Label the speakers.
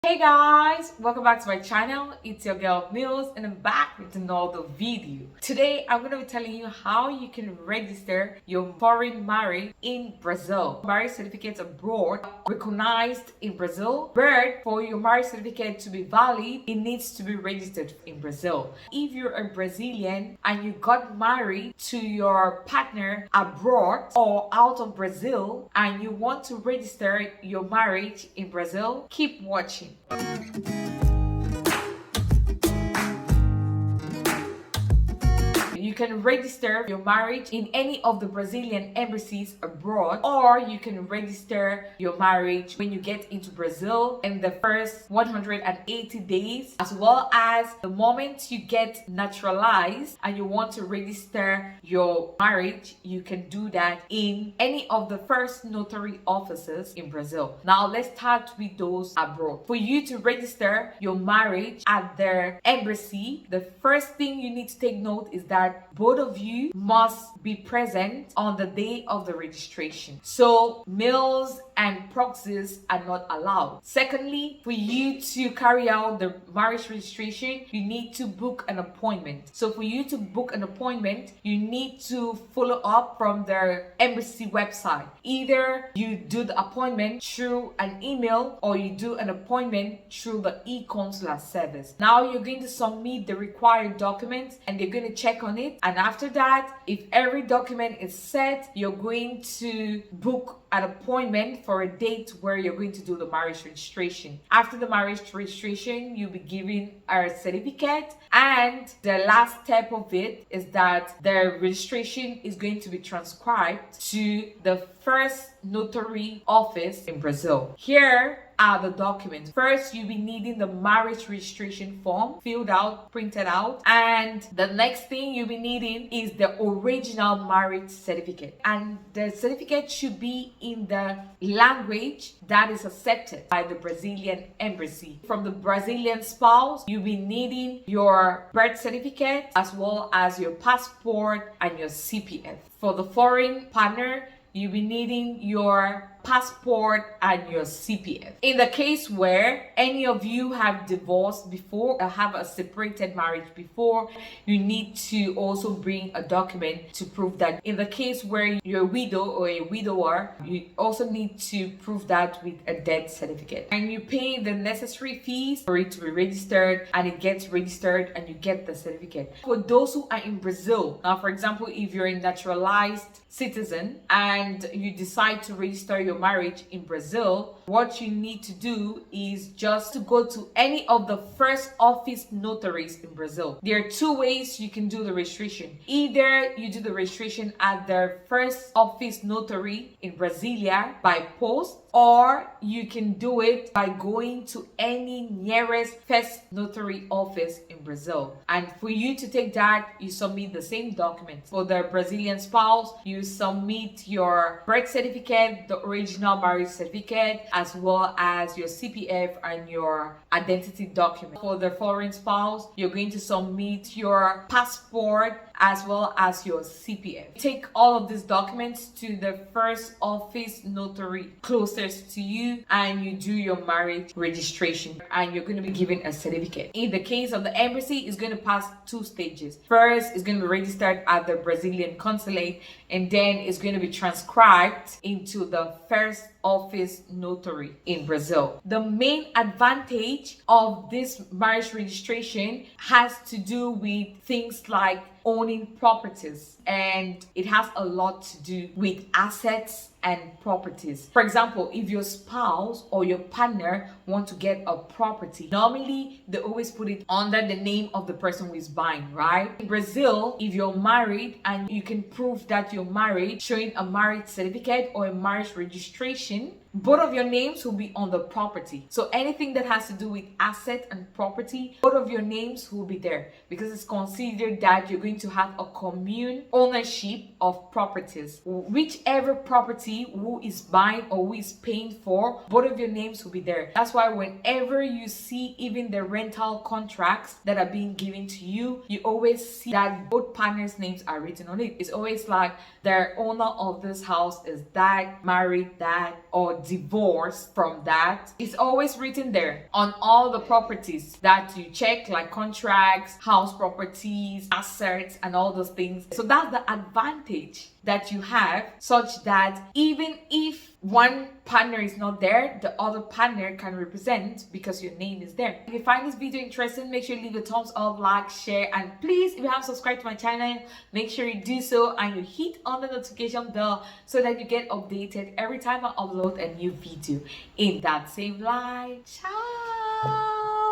Speaker 1: Hey guys, welcome back to my channel. It's your girl Mills and I'm back with another video. Today I'm going to be telling you how you can register your foreign marriage in Brazil. Marriage certificates abroad recognized in Brazil, but for your marriage certificate to be valid, it needs to be registered in Brazil. If you're a Brazilian and you got married to your partner abroad or out of Brazil and you want to register your marriage in Brazil, keep watching. You can register your marriage in any of the Brazilian embassies abroad, or you can register your marriage when you get into Brazil in the first 180 days, as well as the moment you get naturalized and you want to register your marriage, you can do that in any of the first notary offices in Brazil. Now let's start with those abroad. For you to register your marriage at their embassy, the first thing you need to take note is that both of you must be present on the day of the registration. So mails and proxies are not allowed. Secondly, for you to carry out the marriage registration, you need to book an appointment. So for you to book an appointment, you need to follow up from their embassy website. Either you do the appointment through an email or you do an appointment through the e-consular service. Now you're going to submit the required documents and they're going to check on it. And after that, if every document is set, you're going to book an appointment for a date where you're going to do the marriage registration. After the marriage registration, you'll be given a certificate, and the last step of it is that the registration is going to be transcribed to the first notary office in Brazil. Here are the documents. First, you'll be needing the marriage registration form filled out, printed out, and the next thing you'll be needing is the original marriage certificate. And the certificate should be in the language that is accepted by the Brazilian embassy. From the Brazilian spouse, you'll be needing your birth certificate as well as your passport and your CPF. For the foreign partner, you'll be needing your passport and your CPF. In the case where any of you have divorced before or have a separated marriage before, you need to also bring a document to prove that. In the case where you're a widow or a widower, you also need to prove that with a death certificate. And you pay the necessary fees for it to be registered, and it gets registered and you get the certificate. For those who are in Brazil, now for example, if you're a naturalized citizen and you decide to register your marriage in Brazil, what you need to do is just to go to any of the first office notaries in Brazil. There are two ways you can do the registration. Either you do the registration at their first office notary in Brasilia by post, or you can do it by going to any nearest first notary office in Brazil. And for you to take that, you submit the same documents. For the Brazilian spouse, you submit your birth certificate, the original marriage certificate, as well as your CPF and your identity document. For the foreign spouse, you're going to submit your passport as well as your CPF. Take all of these documents to the first office notary closest to you and you do your marriage registration, and you're going to be given a certificate. In the case of the embassy, it's going to pass two stages. First, it's going to be registered at the Brazilian consulate, and then it's going to be transcribed into the first office notary in Brazil. The main advantage of this marriage registration has to do with things like owning properties, and it has a lot to do with assets and properties. For example, if your spouse or your partner want to get a property, normally they always put it under the name of the person who is buying, right? In Brazil, if you're married and you can prove that you're married, showing a marriage certificate or a marriage registration, both of your names will be on the property. So anything that has to do with asset and property, both of your names will be there, because it's considered that you're going to have a commune ownership of properties. Whichever property who is buying or who is paying for, both of your names will be there. That's why whenever you see even the rental contracts that are being given to you, you always see that both partners' names are written on it. It's always like the owner of this house is that, married that, or divorce from that, it's always written there on all the properties that you check, like contracts, house properties, assets, and all those things. So that's the advantage that you have, such that even if one partner is not there, the other partner can represent because your name is there. If you find this video interesting, make sure you leave a thumbs up, like, share, and please, if you haven't subscribed to my channel, make sure you do so and you hit on the notification bell so that you get updated every time I upload a new video in that same light. Ciao.